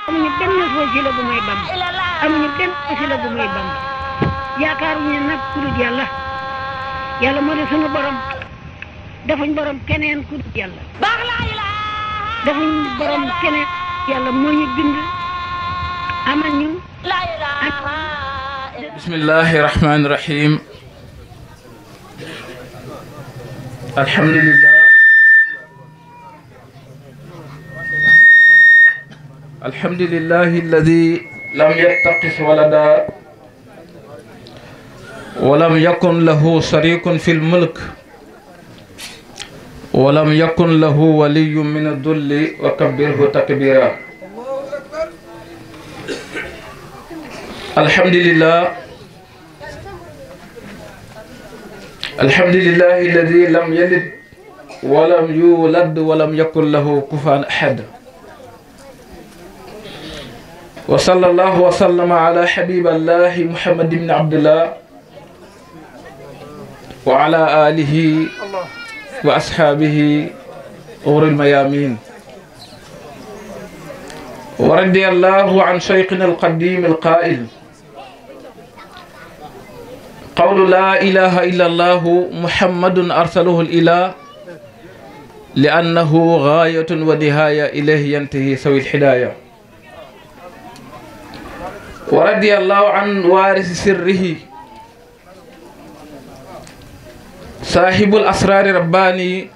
amuñu benn wasila bu may Bamba amuñu benn wasila bu may Bamba yaakaaruñu nag ku dul yàlla yàlla moo di sunu borom defuñ borom keneen ku dul yàlla defuñ borom keneen yàlla moo ñu bind amal ñu bismillahi rahmani rahim alhamdulillah alhamdulillahi alladi lam yattaqis walada ولم يكن له شريك في الملك ولم يكن له ولي من الذل وكبره تكبيرا الحمد لله الحمد لله الذي لم يلد ولم يولد ولم يكن له كفوا أحد وصلى الله وسلم على حبيب الله محمد بن عبد الله وعلى آله وأصحابه غر الميامين ورضي الله عن شيخنا القديم القائل قول لا إله إلا الله محمد أرسله الإله لأنه غاية ونهاية إليه ينتهي سوي الحداية ورضي الله عن وارث سره صاحب الأسرار رباني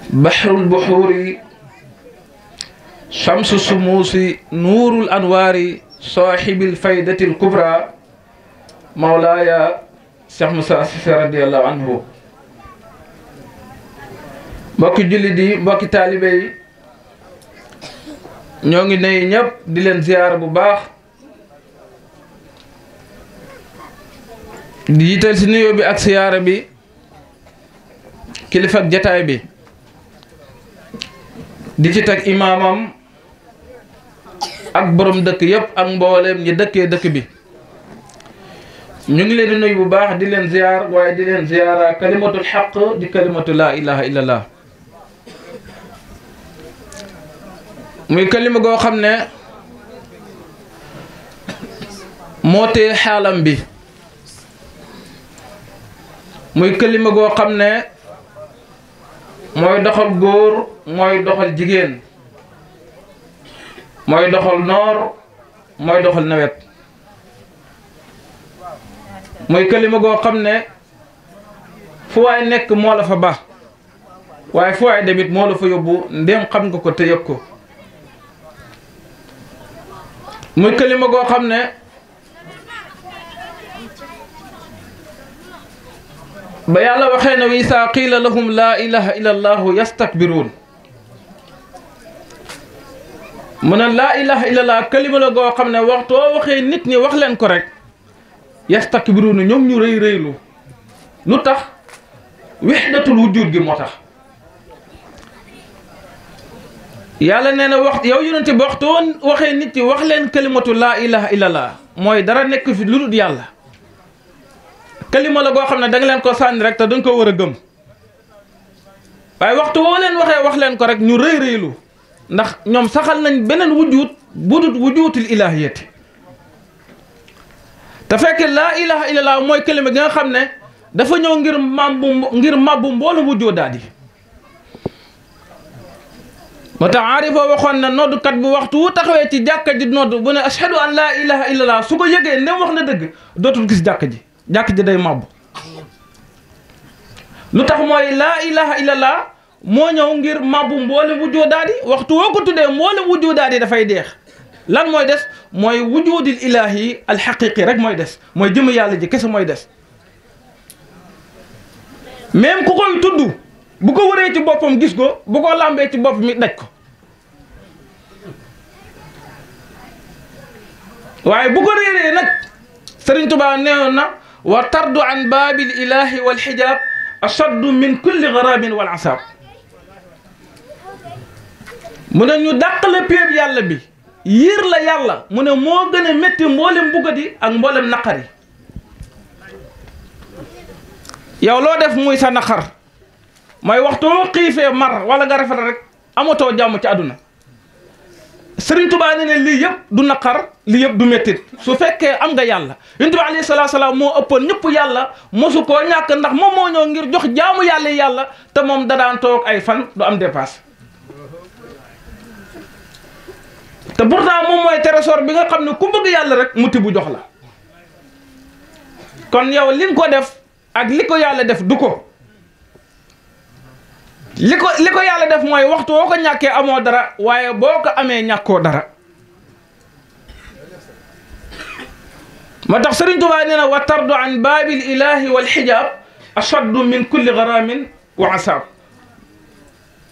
بحر البحور شمس الشموس نور الأنوار صاحب الفائدة الكبرى مولاي Cheikh Moussa Cissé radiyallahu anhu mbokki jullit yi mbokki taalibe yi ñoo ngi nuyu ñëpp di leen ziyaar bu baax di jiital si nuyoo bi ak siyaara bi kilifa ak jataay bi di ci teg imaamam ak borom dëkk yëpp ak mbooleem ñi dëkkee dëkk bi ñu ngi leen di nuyu bu baax di leen ziyaar waaye di leen ziyaara kalimatul xaq di kalimatu laa ilaha illallah muy kalima goo xam ne moo tee xaalam bi muy kalima goo xam ne mooy doxal góor mooy doxal jigéen mooy doxal noor mooy doxal nawet muy kalima goo xam ne fu waay nekk moo la fa ba waaye fu waay demit moo la fa yóbbu ndéem xam nga ko te yëg ko muy kalima goo xam ne ba yàlla waxee ne wa izaa qiila lahum laa ilaha illa allahu yastakbiruun mu ne laa ilaha illa allah kalima la goo xam ne waxtu woo waxee nit ñi wax leen ko rek yastakbiruun ñoom ñu rëy rëylu lu tax wahdatul wujud gi moo tax yàlla nee na wax yow yonente bi waxtu woon waxee nit ñi wax leen kalimatu laa ilaha illa allah mooy dara nekk fi lu dul yàlla kalima la goo xam ne da nga leen ko sànni rek te da nga ko war a gëm waaye waxtu woo leen waxee wax leen ko rek ñu rëy rëylu ndax ñoom saxal nañ beneen wujud budut wujuutul ilahiyati te fekk laa ilaha illallah mooy kalima gi nga xam ne dafa ñëw ngir mabbu mboolu wujoodaat yi moo tax aarifoo waxoon na noddukat bu waxtu wu taxawee ci jàkka ji nodd bu ne ashhadu an laa ilaha illallah su ko yëgee ndem wax na dëgg dootul gis jàkka ji day mabbu lu tax mooy laa ilaha illallah moo ñëw ngir mabbu mboolem wujoodaat yi waxtu woo ko tuddee mboolem wujoodaat yi dafay deex lan mooy des mooy wujudil ilahi alxaqiqi rek mooy des mooy jëm yàlla ji kese mooy des même ku koy tudd bu ko wëree ci boppam gis ko bu ko làmbee ci bopp mi daj ko waaye bu ko réeree nag Sëriñ Tuubaa neewoon na wa tardu an baabil ilahi wal xijaab ashaddu min kulli garabin wal asab mu ne ñu dàqale péeb yàlla bi yiir la yàlla mu ne moo gën a métti mboolem buggati ak mboolem naqar yi yow loo def muy sa naqar mooy waxtu xiifee mar wala nga rafet rek amatoo jàmm ci àdduna Sëriñ Tuubaa ne lii yëpp du naqar lii yëpp du méttit su fekkee am nga yàlla. Yonent bi alayhi salaatu salaam moo ëppoon ñëpp yàlla mosu koo ñàkk ndax moom moo ñëw ngir jox jaamu yàlla yàlla te moom da daan toog ay fan du am dépasse. te pourtant moom mooy trésor bi nga xam ne ku bëgg yàlla rek mu tibb jox la. kon yow li nga ko def ak li ko yàlla def du ko. li ko yàlla def mooy waxtu woo ko ñàkkee amoo dara waaye boo ko amee ñàkkoo dara. ma tax Sëriñ Tuubaa nee na wa tardu an baabil ilahi wal xijaab ashaddu min kulli garamin wa asaab.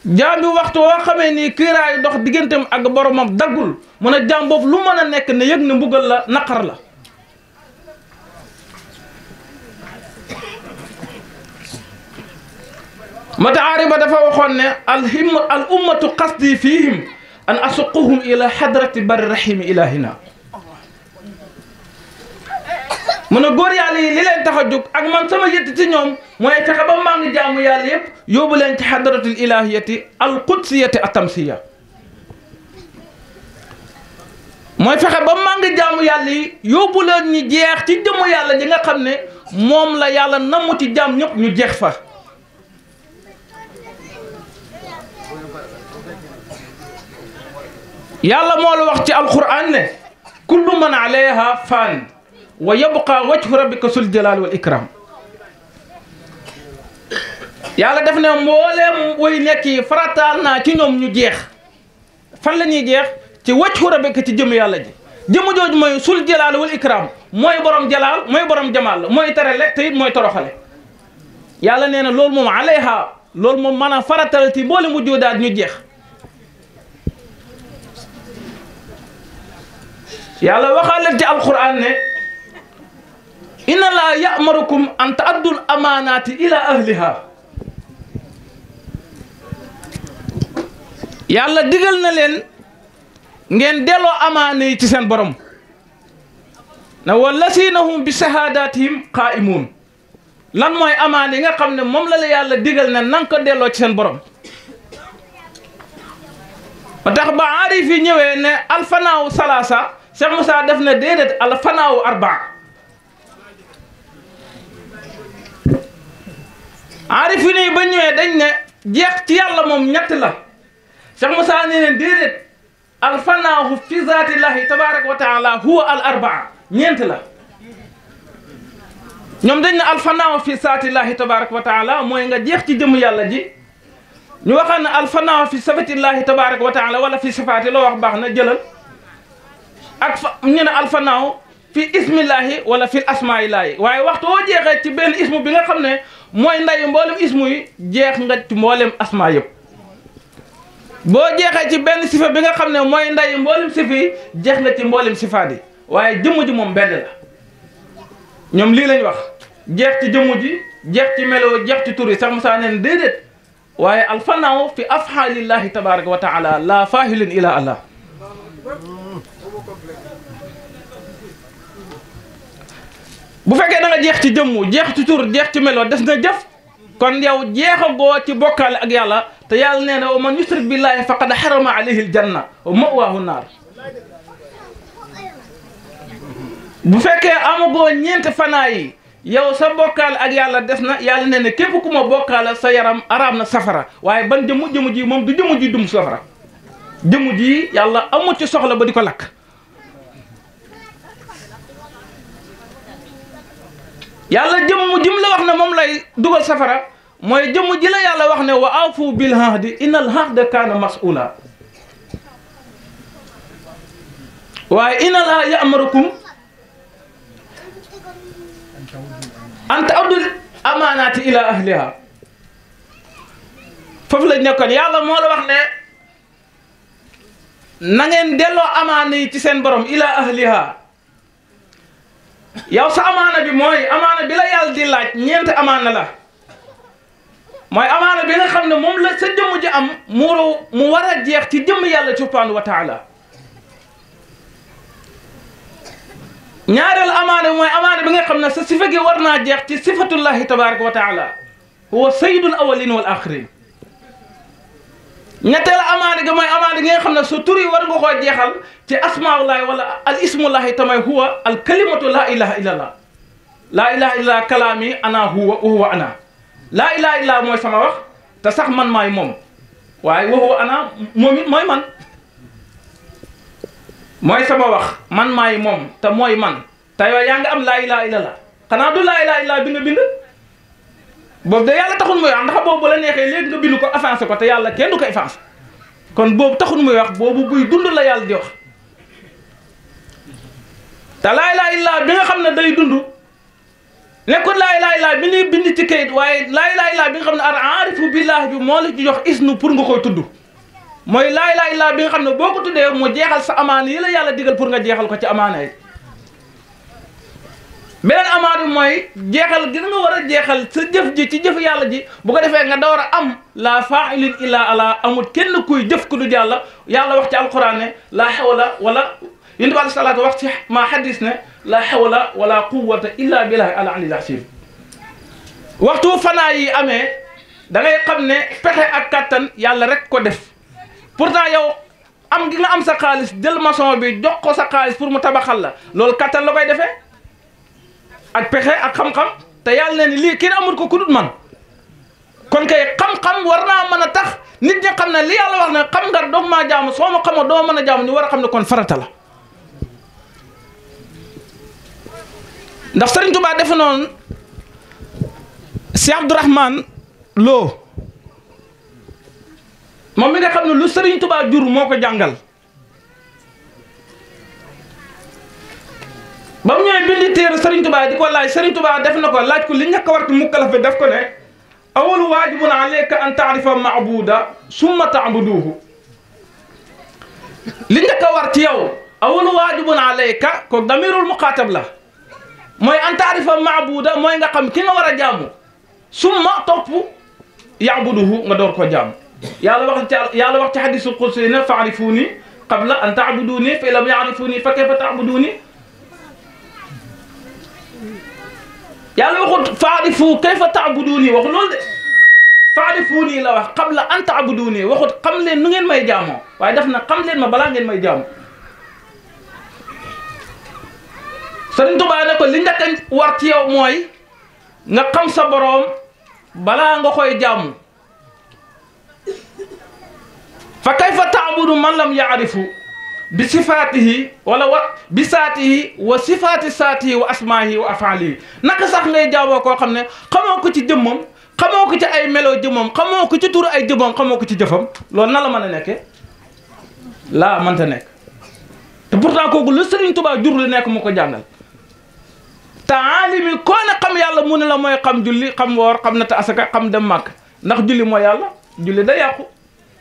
jaam bi waxtu woo xamee ni kiiraayu dox digganteem ak boromam daggul mu ne jaam boobu lu mën a nekk ne yëg ne mbugal la naqar la. mataariba dafa waxoon ne al ummatu qasdi fihim an asuquhum ila hadrati bari rahimi ilahina. mu ne góor yàlla yi li leen tax a jóg ak man sama yëtt ci ñoom mooy fexe ba maa ngi jaamu yàlla yëpp yóbbu leen ci hadratul ilahiyati al qudsiyati atamsiya. mooy fexe ba maa ngi jaamu yàlla yi yóbbu leen ñu jeex ci jëmu yàlla ji nga xam ne moom la yàlla namu ci jaam ñëpp ñu jeex fa. yàlla moo la wax ci alquran ne kullu man alayha fan wa yabqa wajhu rabbika sul jalal wal ikram. yàlla def ne mbooleem way nekk yi farataal naa ci ñoom ñu jeex. fan la ñuy jeex ci wajhu rabbika ci jëm yàlla ji. jëmm jooju mooy sul jalal wal ikram mooy borom jalal mooy borom jamal mooy terale te it mooy toroxale. yàlla nee na loolu moom alayha loolu moom maanaam faratal ci mboolem mu joodaat ñu jeex. yàlla waxaale ci alquran ne inna laa ya'murukum an ta'addul amaanaati ila ahliha. yàlla digal na leen ngeen delloo amaana yi ci seen borom na wallasiina hum bi shahaadaatihim qaa'imuun. lan mooy amaana yi nga xam ne moom la yàlla digal ne nan ko delloo ci seen borom. ba tax ba aarif yi ñëwee ne alfanaaw salaasa Cheikh Moussa def na déedéet al fanaawu arbaa. aarif yi nii ba ñëwee dañ ne jeex ci yàlla moom ñett la. Cheikh Moussa nee ne déedéet al fanaahu fi zaatillahi tabaraka wa taala huwa al arbaa ñeent la. ñoom dañ ne al fanaahu fi zaatillahi tabaraka wa taala mooy nga jeex ci jëmu yàlla ji. ñu waxaan ne al fanaahu fi sifatillahi tabaraka wa taala wala fi sifaati loo wax baax na jëlal. ak fa ñu ne alfanaaw fi ismillahi wala fi asmaillahi waaye waxtu woo jeexee ci benn ismu bi nga xam ne mooy ndayu mboolem ismu yi jeex nga ci mboolem asma yëpp. boo jeexee ci benn sifa bi nga xam ne mooy ndayu mboolem sifa yi jeex nga ci mboolem sifaat yi waaye jëmm ji moom benn la. ñoom lii lañ wax jeex ci jëmm ji jeex ci melo jeex ci tur yi sax Musaa neen déedéet waaye alfanaaw fi afhaalillahi tabaraka wa taala la faahilin ila allah. bu fekkee da nga jeex ci jëmmu jeex ci tur jeex ci melo des na jëf kon yow jeexagoo ci bokkaale ak yàlla te yàlla nee na wa man yushrik billahi faqad harama alayhi aljanna wa ma'waahu naar. bu fekkee amagoo ñeenti fanaa yi yow sa bokkaale ak yàlla des na yàlla nee na képp ku ma bokkaale sa yaram araam na safara waaye ban jëmu ji moom du jëmu ji dum safara. jëmu ji yàlla amu ci soxla ba di ko lakk. yàlla jëmm jim la wax ne moom lay dugal safara mooy jëmm ji la yàlla wax ne wa awfu bil ahdi innal ahda kaana mas'uula. waaye inna laa ya'murukum an ta'addul amaanaati ila ahliha. foofu lañ nekkoon yàlla moo la wax ne na ngeen delloo amaana yi ci seen borom ila ahliha. yow sa amaana bi mooy amaana bi la yàlla di laaj ñeenti amaana la mooy amaana bi nga xam ne moom la sa jëmm ji am mu war a jeex ci jëmm yàlla subhanahu wa taala. ñaareel amaana bi mooy amaana bi nga xam ne sa sifa gi war naa jeex ci sifatullahi tabaraka wa taala huwa sayyidul awwalin wal axirin. ñetteel amaana gi mooy amaana gi nga xam ne sa tur yi war nga koo jeexal ci asmaullahi wala al ismullahi tamay huwa al kalimatu laa ilaha illallah laa ilaha illallah kalaami ana huwa wa huwa ana laa ilaha illallah mooy sama wax te sax man maay moom waaye wa huwa ana moom it mooy man mooy sama wax man maay moom te mooy man te yow yaa nga am laa ilaha illallah xanaa du laa ilaha illallah bi nga bind boobu de yàlla taxul muy wax ndax boobu bu la neexee léegi nga bind ko avancé ko te yàlla kenn du ko avancé kon boobu taxul muy wax boobu buy dund la yàlla di wax te laa ilaha illallah bi nga xam ne day dund nekkul laa ilaha illallah bi ñuy bind ci kayit waaye laa ilaha illallah bi nga xam ne al aarifu billah bi moo la ci jox isnu pour nga koy tudd mooy laa ilaha illallah bi nga xam ne boo ko tuddee mu jeexal sa amaana yi la yàlla digal pour nga jeexal ko ci amaana yi beneen amaana bi mooy jeexal gi nga war a jeexal sa jëf ji ci jëf yàlla ji bu ko defee nga door a am la fa'ilin illa ala amul kenn kuy jëf ku dul yàlla yàlla wax ci alquran ne la hawla wala yonent bi alayhi salaatu wax ci ma hadis ne la hawla wala quwwata illa billahi al aliyyil azim waxtu fanaa yi amee da ngay xam ne pexe ak kattan yàlla rek ko def pourtant yow am gi nga am sa xaalis jël maçon bi jox ko sa xaalis pour mu tabaxal la loolu kattan la koy defee ak pexe ak xam-xam te yàlla ne ni lii kenn amul ko ku dul man kon kay xam-xam war naa mën a tax nit ñi xam ne li yàlla wax ne xam nga doog maa jaamu soo ma xamoo doo mën a jaamu ñu war a xam ne kon farata la ndax Sëriñ Tuubaa defe noonu si Abdourahman Lo moom mi nga xam ne lu Sëriñ Tuubaa jur moo ko jàngal ba mu ñëwee bindi téere Sëriñ Tuubaa di ko laaj Sëriñ Tuubaa def na ko laaj ko li ñàkk a war mukallaf bi def ko ne awalu waajibun alayka an taarifa maabuda summa taabuduhu li njëkk a war ci yow awalu waajibun alayka ko damirul muqaatab la mooy an taarifa maabuda mooy nga xam ki nga war a jaamu summa topp yaabuduhu nga door koo jaamu yàlla wax ci hadisul qudsi ne faarifuni qabla an taabuduni fa lam yaarifuni fa kayfa taabuduni yàlla waxut faarifu kayfa taabuduni waxu loolu de faarifuni la wax qabla an taabuduni waxut xam leen nu ngeen may jaamoo waaye daf na xam leen ma balaa ngeen may jaamu Sëriñ Tuubaa ne ko li njëkk a war ci yow mooy nga xam sa boroom balaa nga koy jaamu fa kayfa taabudu man lam yaarifu bi sifaatihi wala wa bi saatihi wa sifaati saatihi wa asmaahi wa afaalihi naka sax ngay jaamoo koo xam ne xamoo ko ci jëmmam xamoo ko ci ay melo jëmmam xamoo ko ci turu ay jëmmam xamoo ko ci jëfam loolu na la mën a nekkee laa mënta nekk te pourtant kooku lu Sëriñ Tuubaa jur lu nekk mu ko jàngal te aalimi koo ne xam yàlla mu ne la mooy xam julli xam woor xam nata asaka xam dem màkk ndax julli mooy yàlla julli day yàqu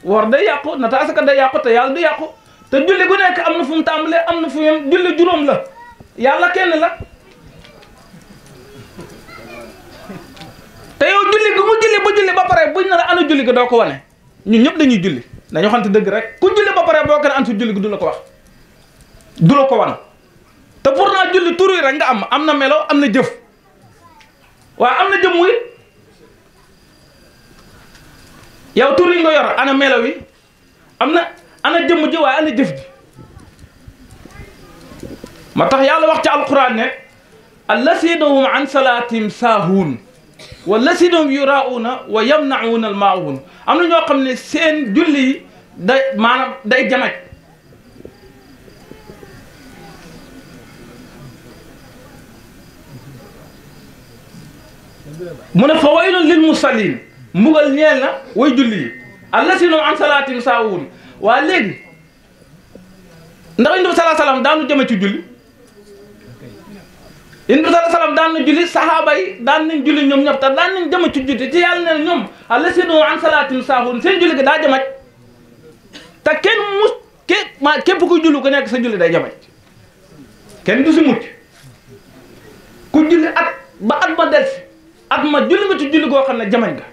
woor day yàqu nata asaka day yàqu te yàlla du yàqu te julli gu nekk am na fu mu tàmbalee am na fu mu julli juróom la yàlla kenn la te yow julli gi mu julli ba julli ba pare buñ na la ana julli gi doo ko wane ñun ñëpp dañuy julli dañoo xamante dëgg rek ku julli ba pare boo ko ne an su julli gi du la ko wax du la ko wan te pourtant julli tur yi rek nga am na melo am na jëf waaye am na jëmm wi yow tur yi nga yor ana melo wi am na ana jëmm ji waaye ana jëf ji ma tax yàlla wax ci alquran ne allasina hum an salaatihim saahuun wallasina hum yuraa'uuna wa yamna'uuna al-maa'uun am na ñoo xam ne seen julli yi day maanaam day jamaj mu ne fa waylun lil musallin mbugal ñeel na way julli yi allasina hum an salaatihim saahuun waa léegi ndax Yonent bi sallallahu alayhi wa sallam daanu jëme ci julli Yonent bi sallallahu alayhi wa sallam daan na julli sahaaba yi daan nañ julli ñoom ñëpp te daan nañ jëme ci julli ci yàlla ne ñoom allasina hum an salaatihim saahuun seen julli gi daa jamaj te kenn képp ku julli ku nekk sa julli day jamaj kenn du si mucc ku julli at ba at ma delsi at ma julli nga ci julli goo xam ne jamaj nga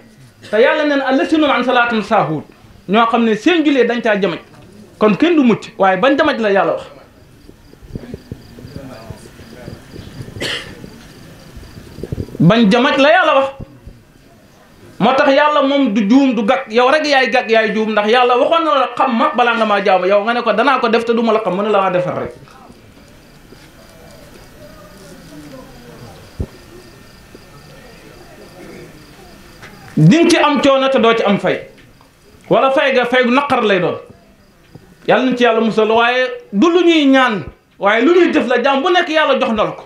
te yàlla ne allasina hum an salaatihim saahuun ñoo xam ne seen julli dañ caa jamaj kon kenn du mucc waaye ban jamaj la yàlla wax ban jamaj la yàlla wax moo tax yàlla moom du juum du gàkk yow rek yaay gàkk yaay juum ndax yàlla waxoon na la xam ma balaa nga maa jaamu yow nga ne ko danaa ko def te du ma la xam mën na la waa defar rek. di nga ci am coono te doo ci am fay wala fay ga fay gu naqar lay doon yàlla nañ ci yàlla musal waaye du lu ñuy ñaan waaye lu ñuy def la jaam bu nekk yàlla jox na la ko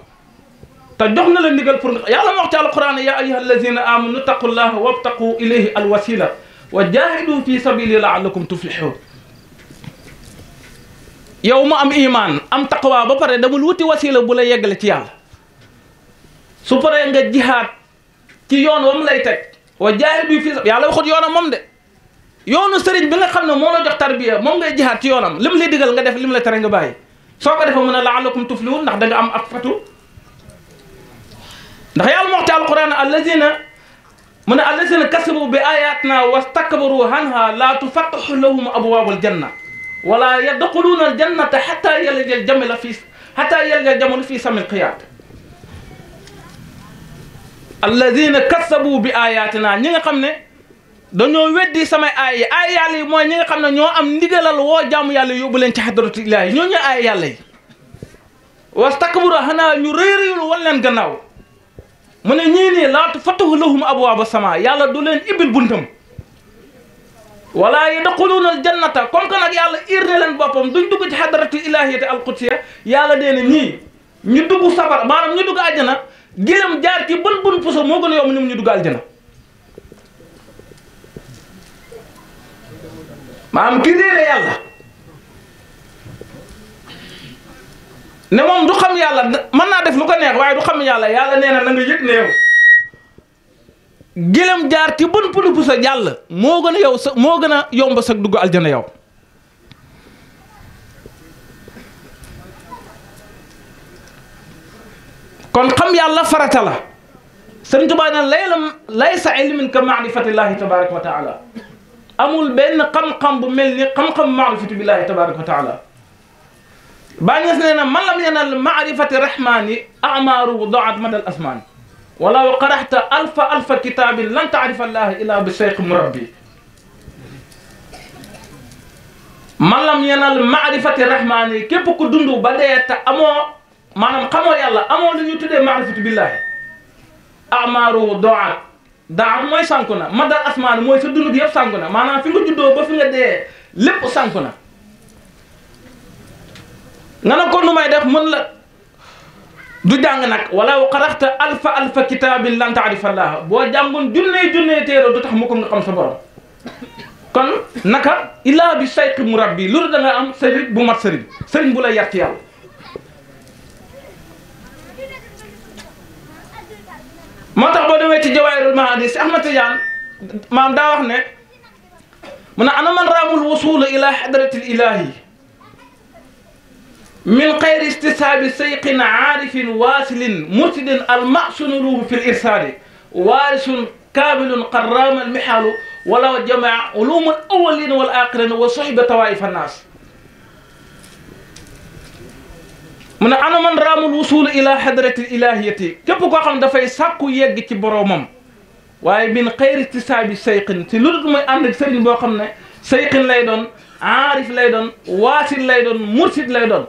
te jox na la ndigal pour nga yàlla ma wax ci alquran ya ayyuha allazina amanu taqullaha wabtaqu ilayhi alwasila wa jahidu fi sabili laallakum tuflihun yow mu am iman am taqwa ba pare damul wuti wasila bu la yeggale ci yàlla su paree nga jihaad ci yoon wam lay teg wa jaahidu fi yàlla waxut yoonam moom de yoonu sëriñ bi nga xam ne moo la jox tarbiya moom ngay jihaad ci yoonam lim lay digal nga def lim la tere nga bàyyi soo ko defee mu ne la'allakum tuflihun ndax da nga am ak fatu ndax yàlla moo wax ci alquran allazina mu ne allazina kasabu bi ayatina wastakbaru anha la tufattahu lahum abwaabul janna wala yadxuluuna aljannata hatta yalija aljamalu fi samil xiyaat alladina kasabu bi ayatina ñi nga xam ne dañoo weddi samay aay yàlla yi mooy ñi nga xam ne ñoo am ndigalal woo jaamu yàlla yóbbu leen ci hadratu ilaahi ñoo ñu aay yàlla yi wastakbaru xanaa ñu rëy-rëyul wan leen gannaaw mu ne ñii nii laa tufattahu lahum abwaaba sama yàlla du leen ibbil buntam wala yadxuluuna aljannata comme que nag yàlla ir ne leen boppam duñ dugg ci hadratu ilaahiyati alqudsiya yàlla dee na ñii ñu dugg safara maanaam ñu dugg àjjana gëlëm jaar ci bun puso moo gën a yomb ñoom ñu dugg aljana maanaam kii réere yàlla ne moom du xam yàlla mën naa def lu ko neex waaye du xam yàlla yàlla nee na nga yëg ne yow gëlëm jaar ci bun puso jàll moo gën a yow sa moo gën a yomb sa dugg aljana yow kon xam yàlla farata la Sëriñ Tuubaa ne laysa ilmin ka maarifatillahi tabaraka wa taala amul benn xam-xam bu mel ni xam-xam maarifatu billahi tabaraka wa taala baa nges nee na man lam yanal maarifati rahmani amaaru daat madal asmaan walaw qaraxta alfa kitabin lan taarifa allaha illa bi cheikh murabbi man lam yanal maarifati rahmani képp ku dund ba dee te amoo maanaam xamoo yàlla amoo lu ñu tuddee maarifatu billahi amaaru daat mooy sànku na madal asmaan mooy sa dund gi yëpp sànku na maanaam fi nga juddoo ba fi nga dee lépp sànku na nga ne ko nu may def mën la du jàng nag walaw qaraxta alfa kitaabin lan taarifa allah boo jàngoon junnee téere du tax mu ko nga xam sa borom kon naka illaa bi sayqi murabbi loolu da nga am sëriñ bu mat sëriñ bu la yar ci yàlla moo tax boo demee ci jawaahirul maani si Ahmad Tijaan maam daa wax ne mu ne ana man raamul wusula ila hadratil ilahi min xayri istisaabi sayqin aarifin waasilin mursidin almasunu ruhu fi l irsaadi waarisun kaamilun qarraama almihaalu wala jamaa uluma al awalina wal aaxirina wa sohiba tawaif annaas mu ne ana man raamul wusul ila hadratil ilahiyati képp koo xam dafay sàkku yegg ci boroomam waaye min xayri istisaabi sayqin si lu dul mooy ànd ak sëriñ boo xam ne sayqin lay doon aarif lay doon waasil lay doon mursid lay doon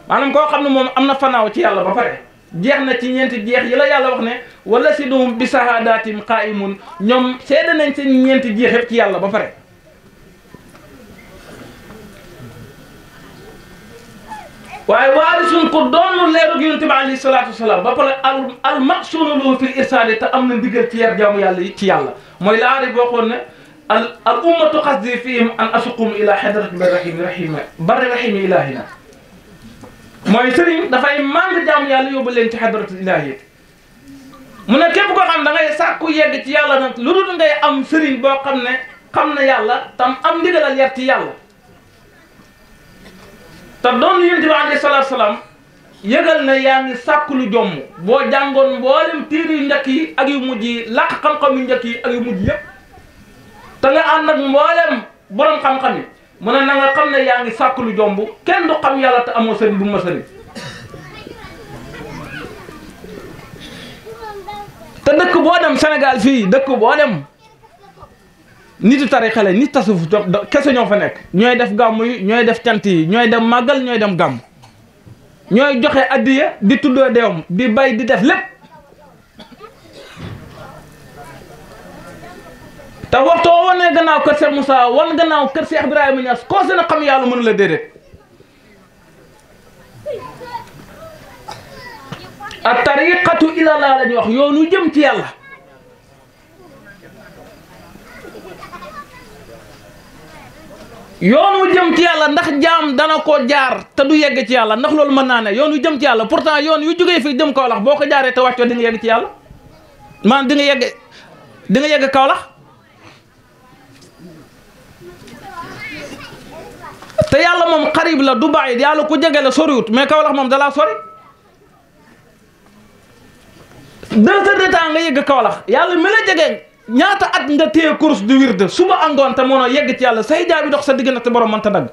maanaam koo xam ne moom am na fanaaw ci yàlla ba pare jeex na ci ñeenti jeex yi la yàlla wax ne wala si dum bi sahadatim qaimun ñoom seede nañ seen ñeenti jeex yëpp ci yàlla ba pare waaye waarisun ko doon leerug yonent bi alayhi salaatu wasalaam ba pare al maqsuunu lahu fil irsaadi te am na ndigal ci yar jaamu yàlla yi ci yàlla mooy laari boo xoon ne al ummatu qasdi fihim an asuqum ila hadrati barri rahimi ilahina mooy sëriñ dafay màng jaamu yàlla yóbbu leen ci hadratu ilahiyya mu ne képp koo xam da ngay sàkku yegg ci yàlla nag lu dul ngay am sëriñ boo xam ne xam na yàlla tam am ndigalal yar ci yàlla te doon yonent bi alayhi salaatu salaam yëgal na yaa ngi sàkku lu jomm boo jàngoon mboolem téere yu njëkk yi ak yu mujj yi làq xam-xam yu njëkk yi ak yu mujj yëpp te nga ànd ak mboolem borom xam-xam yi mu ne na nga xam ne yaa ngi sàkku lu jomb kenn du xam yàlla te amoo sëriñ bu ma sëriñ te dëkk boo dem Sénégal fii dëkk boo dem nitu tarixa la nit tasawuf kese ñoo fa nekk ñooy def gàmm yi ñooy def cant yi ñooy dem màggal ñooy dem gàmm ñooy joxe addiya di tuddoo deewam di bay di def lépp te waxtoo wanee gannaaw kër Cheikh Moussa wan gannaaw kër Cheikh Ibrahima Niass koo seen a xam yàlla mënu la déedéet a tariqatu ilallah la ñuy wax yoonu jëm ci yàlla yoonu jëm ci yàlla ndax jaam dana ko jaar te du yegg ci yàlla ndax loolu mën naa ne yoonu jëm ci yàlla pourtant yoon yu jógee fii jëm Kaolack boo ko jaaree te wàccoo di nga yegg ci yàlla maanaam di nga yegg Kaolack te yàlla moom xarib la du bàyyi yàlla ku jege la soriwut mais Kaolack moom dalaa sori 2 heures de temps nga yegg Kaolack yàlla mi la jege ñaata at nga téye course du wirde suba angoon te mënoo yegg ci yàlla say jaabi dox sa diggante borom mënta dagg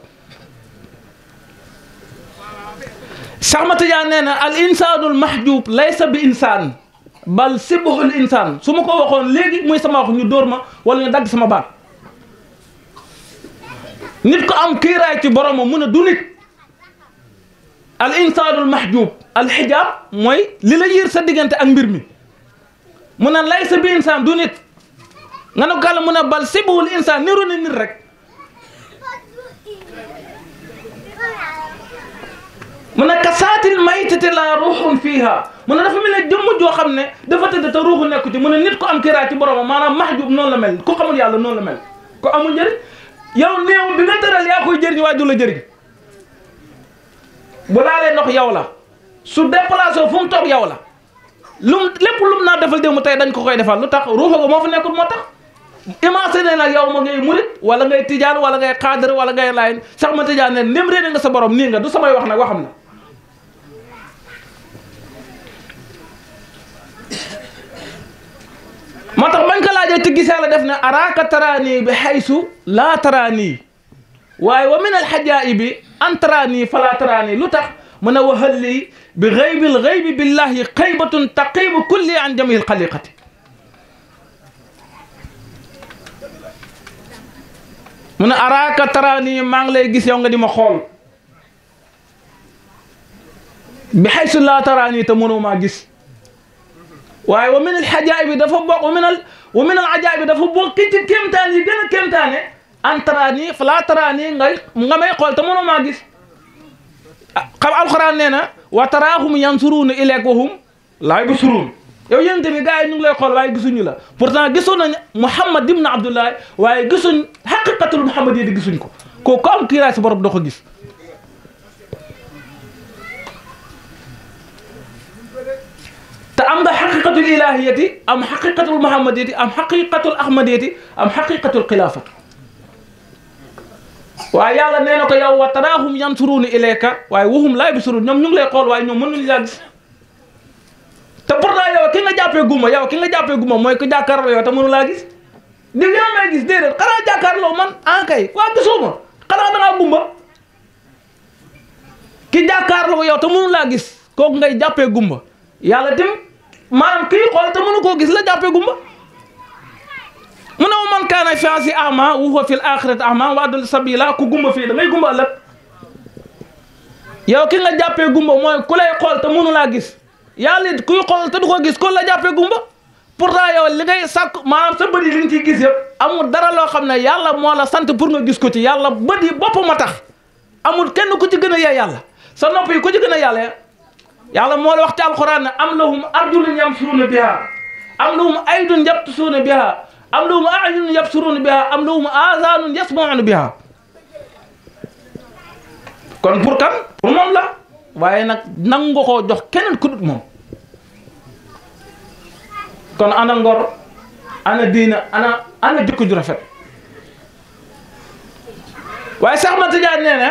Cheikh Ahmad Tidiane nee na al insanul mahjub laysa bi insaan bal sibhul insaan su ma ko waxoon léegi muy sama wax ñu dóor ma wala ñu dagg sama baat nit ko am kiiraay ci boromam mun a du nit al insanul mahjub al xijaab mooy li la yiir sa diggante ak mbir mi mu ne laysa bi insaan du nit nga ne ko kàlla mu ne bal sibhul insaan niru ni nit rek mu ne kasaatil maytati la ruuxun fiiha mu ne dafa mel ne jëmm joo xam ne dafa tëdd te ruuxu nekku ci mu ne nit ko am kiiraay ci boromam maanaam mahjub noonu la mel ku xamul yàlla noonu la mel ko amul njëriñ yow néew bi nga tëral yaa koy jëriñ waaye du la jëriñ bu laalee ndox yow la su déplacé fu mu toog yow la lépp lum naa defal démb tey dañ ko koy defal lu tax ruuxa ko moo fa nekkul moo tax imagine nag yow ma ngay murit wala ngay tijaan wala ngay xaadar wala ngay laayin sax ma tijaan ne ndem réere nga sa borom nii nga du samay wax nag waxam na moo tax bañ ko laajee ci gisee la def ne araaka taraani bi xaysu laa taraani waaye wa min alxajaa'ibi an taraani fala taraani lu tax mu ne waxal lii bi xaybil xaybi billahi xaybatun taqibu kulli an jamil xaliqati mu ne araaka taraani maa ngi lay gis yow nga di ma xool bi xaysu laa taraani te mënoo maa gis waaye wa min al xajaa'ibi dafa bokk wa min al ajaa'ibi dafa bokk ci kéemtaan yi gën a kéemtaane an taraani falaa taraani nga may xool te mënoo maa gis xam alxuraan nee na wa taraahum yansuruuna ilayka wa hum laa yubsiruun yow yéen tamit gars yi ñu ngi lay xool waaye gisuñu la pourtant gisoon nañ Muhammad ibn Abdullah waaye gisuñ xaqiqatul Muhammad yi di gisuñ ko kooku am kiiraay si borom doo ko gis te am nga xaqiqatul ilahiyati am xaqiqatul muhammadiyati am xaqiqatul ahmadiyati am xaqiqatul xilaafatu waaye yàlla nee na ko yow wa taraahum yansuruuna ilayka waaye wahum laa yubsiruun ñoom ñu ngi lay xool waaye ñoom mënuñu laa gis te pourtant yow ki nga jàppee gumma mooy ku jàkkaarloo yow te mënu laa gis di yaa may gis déedéet xanaa jàkkaarloo man en kay waa gisoo ma xanaa da ngaa gumba ki jàkkaarloo yow te mënu laa gis kooku ngay jàppee gumba yàlla tim maanaam kii xool te mënu koo gis la jàppee gumba mu ne man kaana fi'si a'ma wa huwa fil akhirati a'ma wa adalla sabila ku gumba fii da ngay gumba ëllëg yow ki nga jàppee gumba mooy ku lay xool te mënu laa gis yàlla it kuy xool te du ko gis kon la jàppee gumba pourtant yow li ngay sàkk maanaam sa bët yi li nga ciy gis yëpp amul dara loo xam ne yàlla moo la sant pour nga gis ko ci yàlla bët yi boppam a tax amul kenn ku ci gën a yee yàlla sa nopp yi ku ci gën a yàlla moo la wax ci alquran ne am lahum arjulun yamshuuna biha am lahum aydun yabtusuuna biha am lahum a'yunun yabsuruuna biha am lahum aazaanun yasma'uuna biha kon pour kan pour moom la waaye nag nangu nga koo jox keneen ku dut moom kon ana ngor ana diina ana jikko ju rafet waaye Seex Ahmad Tijaan nee na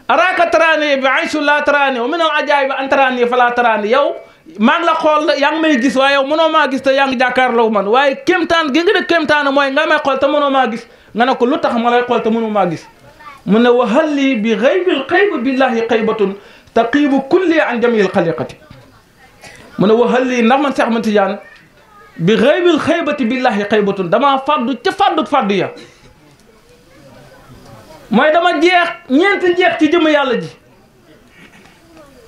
araaka taraani bi aysu laa taraani wa min al ajaa'ibi an taraani falaa taraani yow maa ngi la xool yaa ngi may gis waaye yow mënoo maa gis te yaa ngi jàkkaarloo man waaye kéemtaan gi nga de kéemtaan mooy nga may xool te mënoo maa gis nga ne ko lu tax ma lay xool te mënoo maa gis mu ne wa hal lii bi xaybil xaybi billahi xaybatun taqiibu kulli an jamil xaliqati mu ne wa hal lii ndax man Seex Ahmad Tijaan bi xaybil xaybati billahi xaybatun damaa fàddu ca fàddu ya mooy dama jeex ñeenti jeex ci jëmm yàlla ji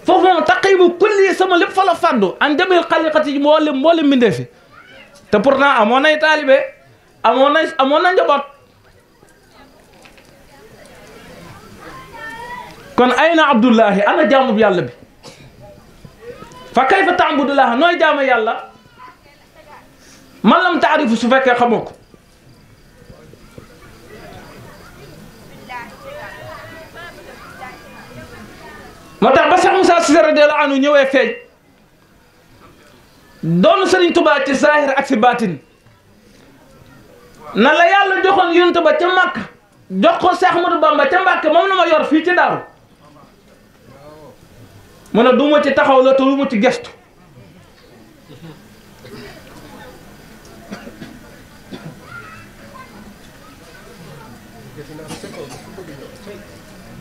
foofu moom taqibu kulli sama lépp fa la fàddu an jamil xaliqati yi mboole mbindee fi te pourtant amoon nay taalibe amoon na njaboot kon ayna abdullahi ana jaamub yàlla bi fa kayfa ta'budullah nooy jaama yàlla man lam taarifu su fekkee xamoo ko moo tax ba Cheikh Moussa Cissé radiyallahu anhu ñëwee feeñ doonu Sëriñ Tuubaa ci zahir ak si baatin na la yàlla joxoon yonent ba ca Makka jox ko Cheikh Ahmadou Bamba ca Mbàkke moom la ma yor fii ci Daaru mu ne du ma ci taxaw la te du ma ci gestu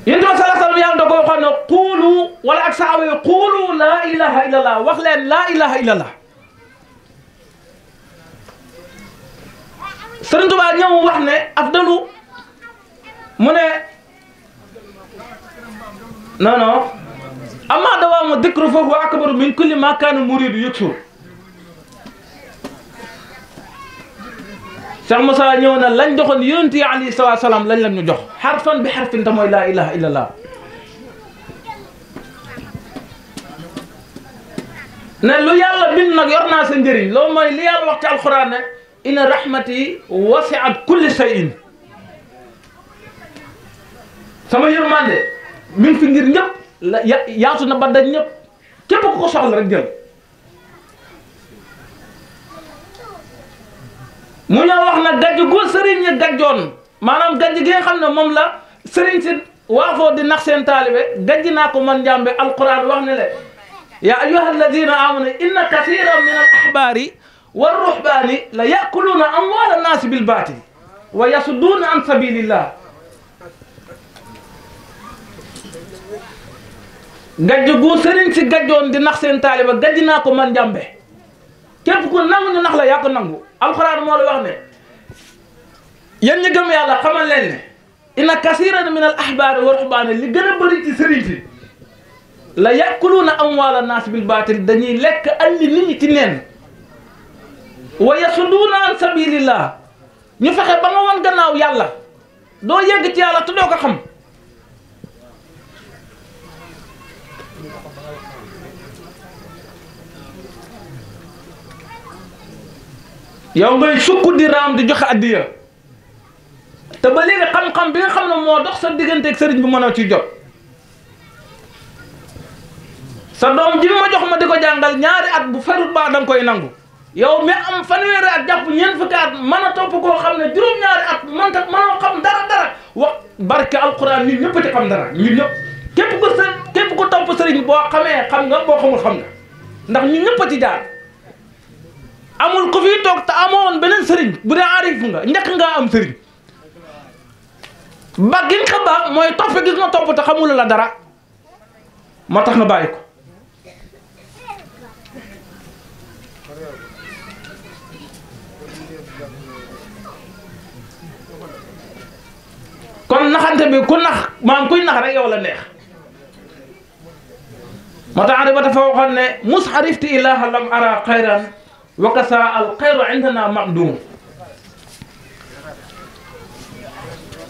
yonent ba sallallahu alayhi wa sallam yàlla da ko waxoon ne xuulu wala ak saaba yi xuulu laa ilaha illallah wax leen laa ilaha illallah Sëriñ Tuubaa ñëw wax ne afdalu mu ne non amma dawaamu dikru foofu akbaru min kulli ma kaana muridu yëgsur Cheikh Moussa ñëw na lañ joxoon yonent yi alayhi salaatu salaam lañ ñu jox xarfan bi xarfin te mooy laa ilaha illallah ne lu yàlla bind nag yor naa sa njëriñ loolu mooy li yàlla wax ci alxuraan ne inna rahmati wasi'at kulli shay'in sama yërmande mi ngi fi ngir ñëpp la yaatu na ba dañ ñëpp képp ku ko soxla rek jël mu ñëw wax na gajj gu sëriñ ñi gajjoon maanaam gajj gi nga xam ne moom la sëriñ si waafoo di nax seen taalibe gajj naa ko man njàmbe alquran wax ne le ya ayyuha alladina amanu inna kathiran min al ahbari wa ruhbani la yakuluna amwala annaasi bil batil wa yasudduuna an sabilillah gajj gu sëriñ si gajjoon di nax seen taalibe gajj naa ko man njàmbe képp ku nangu ñu nax la yaa ko nangu alxuraan moo la wax ne yéen ñi gëm yàlla xamal leen ne inna kasiran min al ahbaari wa ruhbaani li gën a bëri ci sëriñ si la yakuluuna amwaala naas bil baatil dañuy lekk alli nit ñi ci neen wa yasudduuna an sabilillah ñu fexe ba nga wan gannaaw yàlla doo yegg ci yàlla te doo ko xam yow ngay sukk di raam di joxe addiya te ba léegi xam-xam bi nga xam ne moo dox sa digganteeg sëriñ bi mënoo ci jot sa doom ji ma jox ma di ko jàngal ñaari at bu ferut baa da nga koy nangu yow mi am fanweeri at jàpp ñeent fukki at mën a topp koo xam ne juróom-ñaari at mënoo xam dara wax barke alquran ñun ñëpp ci xam dara ñun ñëpp képp ku topp sëriñ boo xamee xam nga boo xamul xam nga ndax ñun ñëpp a ci jaar amul ku fi toog te amoon beneen sëriñ bu dee arif nga njëkk ngaa am sëriñ ba gi nga ba mooy topp gis nga topp te xamul la dara moo tax nga bàyyi ko kon naxante bi ku nax maam kuy nax rek yow la neex moo tax ba dafa waxoon ne mus arifti ilaha lam ara xayran wa kasa al xayru indana mamdum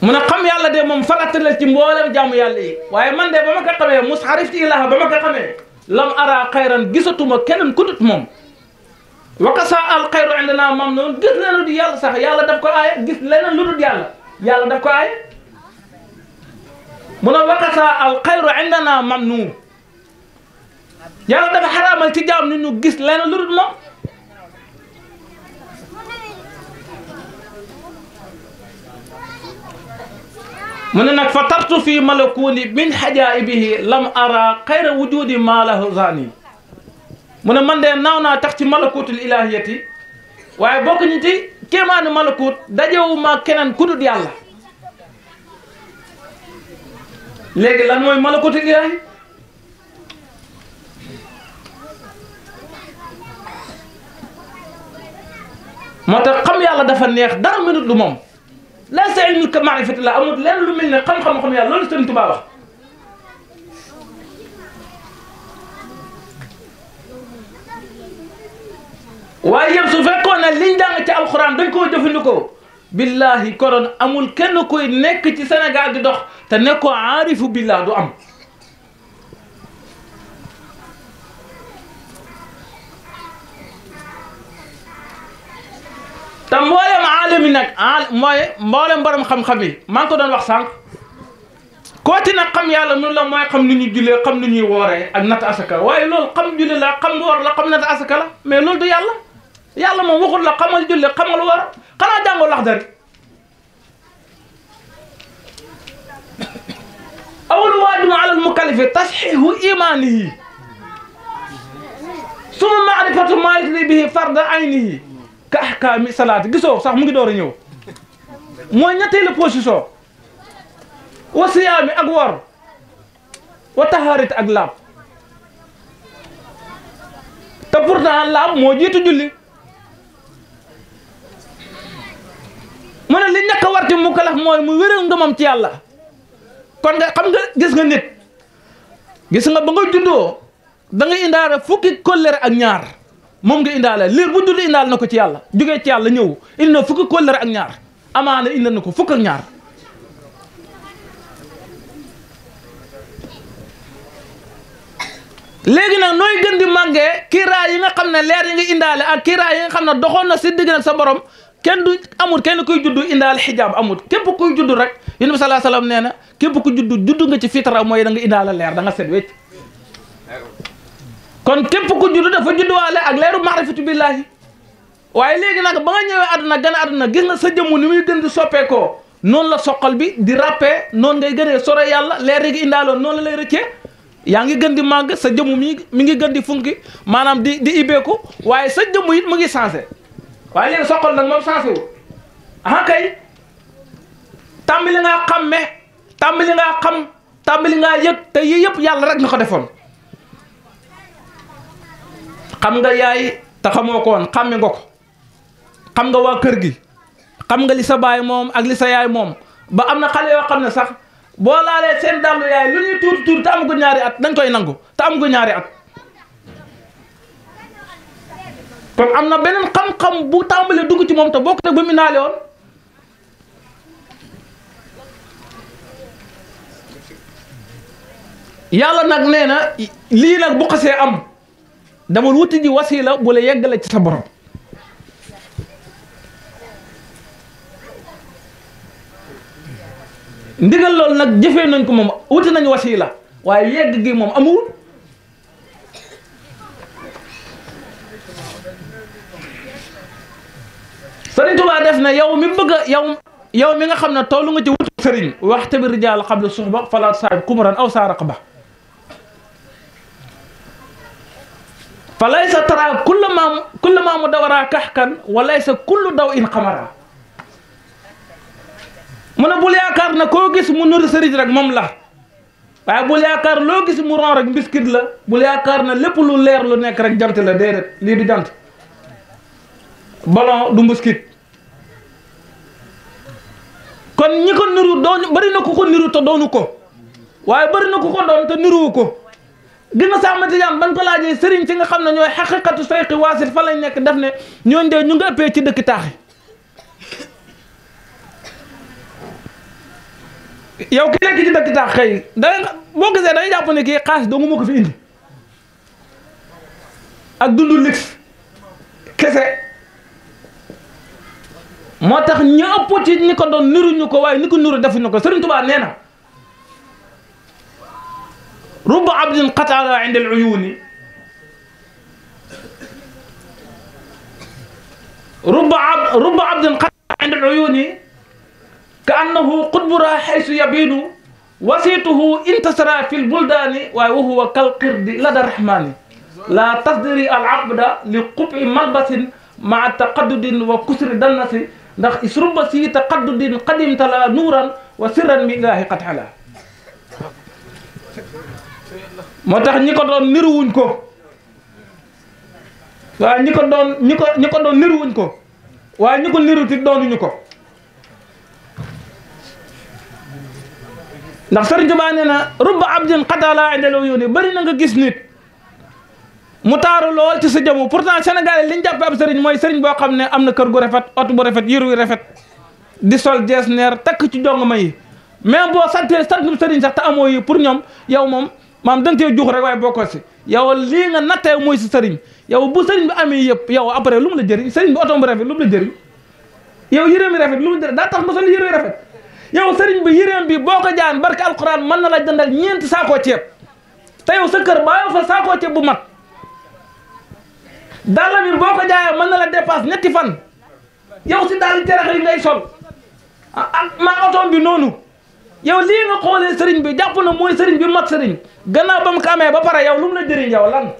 mu ne xam yàlla de moom farata la ci mboolem jaamu yàlla yi waaye man de ba ma ko xamee mus arifti ilaha ba ma ko xamee lam ara xayran gisatuma keneen ku dut moom wa kasa al xayru indana mamdum gis leneen lu dul yàlla sax yàlla daf ko aaye gis leneen lu dul yàlla daf ko aaye mu ne wa kasa al xayru indana mamnun yàlla dafa xaraamal ci jaam ni ñu gis leneen lu dul moom mu ne nag fa tartu fi malakuni min xajaibihi lam ara xayra wujudi ma lahu zani mu ne man de naaw naa tax ci malakutul ilahiyati waaye bokk ñu ci kéemaanu malakut dajewuma keneen ku dul yàlla léegi lan mooy malakutul ilahi moo tax xam yàlla dafa neex dara mënut lu moom laysa ilmu ka maarifatillah amul lenn lu mel ne xam-xam yàlla loolu Sëriñ Tuubaa wax. waaye yëpp su fekkoon ne liñ jàng ci alxuraan dañ koo jëfandikoo billahi koron amul kenn koy nekk ci Sénégal di dox te nekkoo aarifu billah du am. te mboolem aalami nag mooy mboolem borom xam-xam yi maa ngi ko doon wax sànq koo ci nag xam yàlla nun la mooy xam ni ñuy jullee xam ni ñuy wooree ak natt asaka waaye loolu xam julli la xam woor la xam natt asaka la mais loolu du yàlla. yàlla moom waxul la xamal julli xamal woor xanaa jàngoo Laxdari awwalu waajibin alal mukallifi tasxiihu imaanihi summa maarifatu maa yutli bihi farda aynihi ka ahkaami salaati gisoo sax mu ngi door a ñëw mooy ñetteelu position wa siyaami ak wor wa tahaarati ak laab te pourtant laab moo jiitu julli mu ne li ñàkk a war ci mukallaf mooy mu wéral ngëmam ci yàlla kon nga xam nga gis nga nit gis nga ba nga juddoo da nga indaale fukki kóllëre ak ñaar moom nga indaale liir bu judd indaale na ko ci yàlla jógee ci yàlla ñëw indi na fukki kóllëre ak ñaar amaana indi na ko fukk ak ñaar léegi nag nooy gën di màggee kiiraay yi nga xam ne leer yi nga indaale ak kiiraay yi nga xam ne doxoon na si digg nag sa borom kenn du amul kenn kuy juddu indaale xijaab amul képp kuy juddu rek yonent bi sallallahu alayhi wasallam nee na képp ku juddu nga ci fitra mooy da nga indaale leer da nga set wecc kon képp ku juddu dafa judduwaale ak leeru maarifatu billahi waaye léegi nag ba nga ñëwee àdduna gën a àdduna gis nga sa jëmmu ni muy gën di soppeekoo noonu la soqal bi di rappee noonu ngay gënee sore yàlla leer yi ngi indaaloon noonu la lay rëccee yaa ngi gën di màgg sa jëmmu mi ngi gën di funki maanaam di ibbeeku waaye sa jëmmu it mu ngi changé waaye léegi soqal nag moom changé wu ah kay tàmbali ngaa xàmme tàmbali ngaa xam tàmbali ngaa yëg te yii yëpp yàlla rek nga ko defoon xam nga yaay te xamoo ko woon xàmme nga ko xam nga waa kër gi xam nga li sa baay moom ak li sa yaay moom ba am na xale yoo xam ne sax boo laalee seen dàllu yaay lu ñuy tuuti tuuti te am ko ñaari at dañ koy nangu te am ko ñaari at kon am na beneen xam-xam bu tàmbalee dugg ci moom te bokk te ba mu naale woon yàlla nag nee na lii nag bu xasee am dama wuti ji wasila bu la yeggale ci sa borom ndigal loolu nag jëfee nañ ko moom wuti nañ wasila waaye yegg gi moom amul Sëriñ Tuubaa def na yow mi bëgg a yow mi nga xam ne tollu nga ci wutu sëriñ waxta bi rijaal qabla suhba fala saahib kumran aw saaraqba fa laysa tara kulla ma mu dawara kaxkan wa laysa kullu daw in xamara mu ne bul yaakaar ne koo gis mu nuru sëriñ rek moom la waaye bul yaakaar loo gis mu ron rek mbiskit la bul yaakaar ne lépp lu leer lu nekk rek jant la déedéet lii du jant ballon du mbiskit kon ñi ko niru doon bari na ku ko niru te doonu ko waaye bari na ku ko doon te niruwu ko gis nga Seex Ahmad Tijaan ban ko laajee sëriñ si nga xam ne ñooy xaqiqatu sayxi waasit fa lañ nekk def ne ñooñ de ñu nga ëppee ci dëkk taaxi yow ki nekk ci dëkk taax xëy danga boo gisee dangay jàpp ne kii xaalis doo nga moo ko fi indi ak dundu lix kese moo tax ñu ëpp ci ñi ko doon niruñu ko waaye ni ko niru defuñu ko Sëriñ Tuubaa nee na rubba abdin qataala inda al uyuni rubba abdin qataala inda al uyuni ka annahu qudbura haysu yabinu wasituhu intasara fi lbuldani waaye wa huwa kal qirdi lada rahmani la tasdiri al abda li qubi malbasin maa taqaddudin wa kusri dannasi ndax isrubba si taqaddudin qadim tala nuuran wa sirran mi ilaahi qad hala moo tax ñi ko doon niruwuñ ko waaye ñi ko doon niruwuñ ko waaye ñi ko niruti doonuñu ko ndax Sëriñ Tuubaa nee na rubba abdin qatala indal uyuni bëri na nga gis nit mu taaru lool ci sa jëmu pourtant Sénégal li ñu jàppe ab sëriñ mooy sëriñ boo xam ne am na kër gu rafet oto bu rafet yëru yu rafet di sol jees neer takk ci jongama yi mais boo santee sant sëriñ sax te amoo yi pour ñoom yow moom maam da nga cee juux rek waaye boo ko si yow lii nga nattee mooy si sëriñ yow bu sëriñ bi amee yëpp yow après lu mu la jëriñ sëriñ bi oto bu rafet lu mu la jëriñ yow yëreem yi rafet lu mu jëriñ daa tax ma sol yëre rafet yow sëriñ bi yëreem bi boo ko jaan barke alquran mën na la jëndal 4 saakoo ceeb te yow sa kër baa yow fa saakoo ceeb bu mat dàll bi boo ko jaayee mën na la dépasse 2 fan yow si daal di terax yi ngay sol maa otoom bi noonu yow lii nga xoolee sëriñ bi jàpp na mooy sëriñ bi mat sëriñ gannaaw ba mu ko amee ba pare yow lu mu la jëriñ yow lan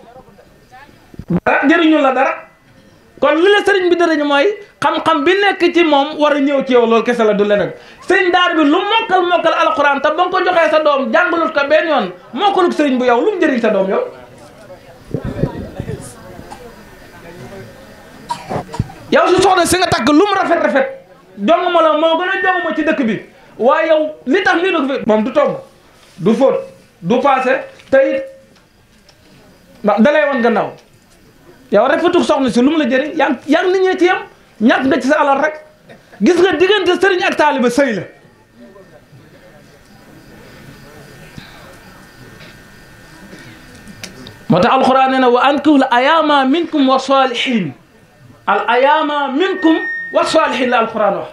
dara jëriñu la dara kon li la sëriñ bi dëriñ mooy xam-xam bi nekk ci moom war a ñëw ci yow loolu kese la du leneen sëriñ daar bi lu mokkal alxuraan te ba nga ko joxee sa doom jàngalut ko benn yoon mokkaluk sëriñ bu yow lu mu jëriñ sa doom yow yow su soxna si nga takk lu mu rafet jonguma la moo gën a jonguma ci dëkk bi waaye yow li tax lii dugg fi moom du togg du fóot du paase te it dalay wan gannaaw yow rafetuk soxna si lu mu la jëriñ yaa ngi nit ñi ci yem ñàkk nga ci sa alal rek gis nga diggante sëriñ ak taaliba sëy la moo tax alxuraan nee na wa ankihul ayaama minkum wa saalihin al ayaama minkum wa saalihin la alxuraan wax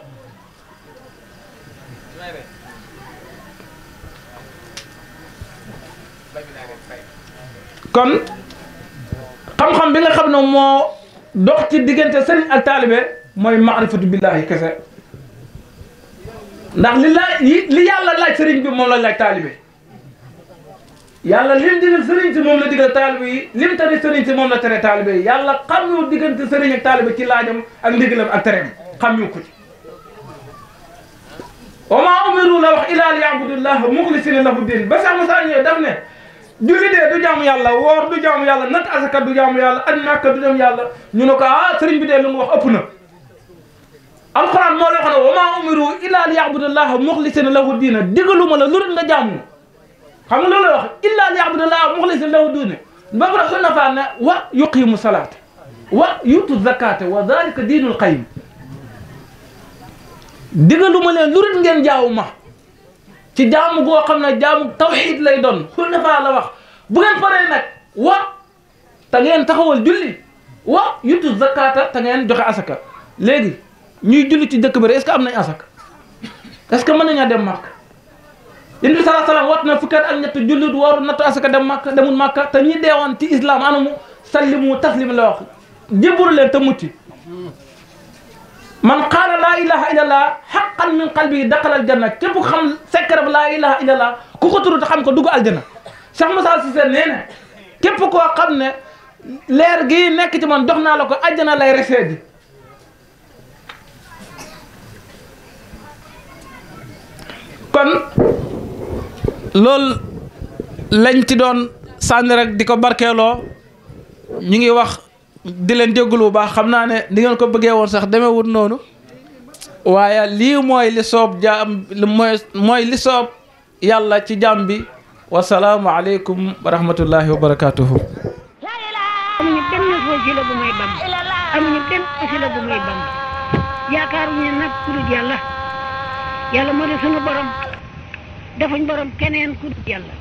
kon xam-xam bi nga xam ne moo dox ci diggante sëriñ ak taalibe mooy maarifatu billahi kese ndax li yàlla laaj sëriñ bi moom la laaj taalibe yàlla lim digal sëriñ si moom la digal taalibe yi lim tere sëriñ si moom la tere taalibe yi yàlla xam yu diggante sëriñ ak taalibe ci laajam ak ndigalam ak tereem xam yu ko ci wa maa umiru la wax illaa liya'budullaha muxlisina lahu din ba sax Musaa ñëw daf ne julli dee du jaamu yàlla woor du jaamu yàlla natt asaka du jaamu yàlla aj Makka du dem yàlla ñu ne ko sëriñ bi dee lu mu wax ëpp na alquran moo la wax ne wa maa umiru illaa liya'budullaha muxlisina lahu diina digaluma la lu dul nga jaamu xam nga loolu la wax illaa liya'budullaha muxlisina lahu diina ba pare xunafaa ne wa yuqimu salaata wa yutu zakata wa dalika diinul qayyim digaluma leen lu dul ngeen jaawu ma ci jaamu goo xam ne jaamu tawxiid lay doon xunafaa la wax bu ngeen paree nag wa te ngeen taxawal julli wa yutu zakata te ngeen joxe asaka léegi ñuy julli ci dëkk bi est-ce que am nañ asaka est-ce que mën nañaa dem Makka Yonent bi sallallahu alayhi wasallam wat na fukki at ak ñett jullit wooru nattu asaka dem Makka demul Makka te ñi deewoon ci islam anamu sallimu taslim la wax jébbalu leen te mucc man qaala laa ilaha illallah haqqan min qalbi daxala aljanna képp ko xam secret laa ilaha illallah ku ko tudd te xam ko dugg aljana Cheikh Moussa Cissé nee na képp koo xam ne leer gii nekk ci man jox naa la ko aljana lay resee ji kon loolu lañ ci doon sànni rek di ko barkeeloo ñu ngi wax di leen jégalu bu baax xam naa ne di ngeen ko bëggee woon sax demewut noonu waaye lii mooy li soob jaam mooy li soob yàlla ci jaam bi wasalaamu aleykum wa rahmatullahi wa barakatuhu amuñu benn wasila bu may bam amuñu benn wasila bu may bam yaakaaruñu nag ku dul yàlla yàlla moo di sunu borom defuñ borom keneen ku dul yàlla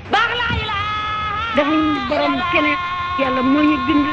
defuñ borom keneen yàlla moo ñu bind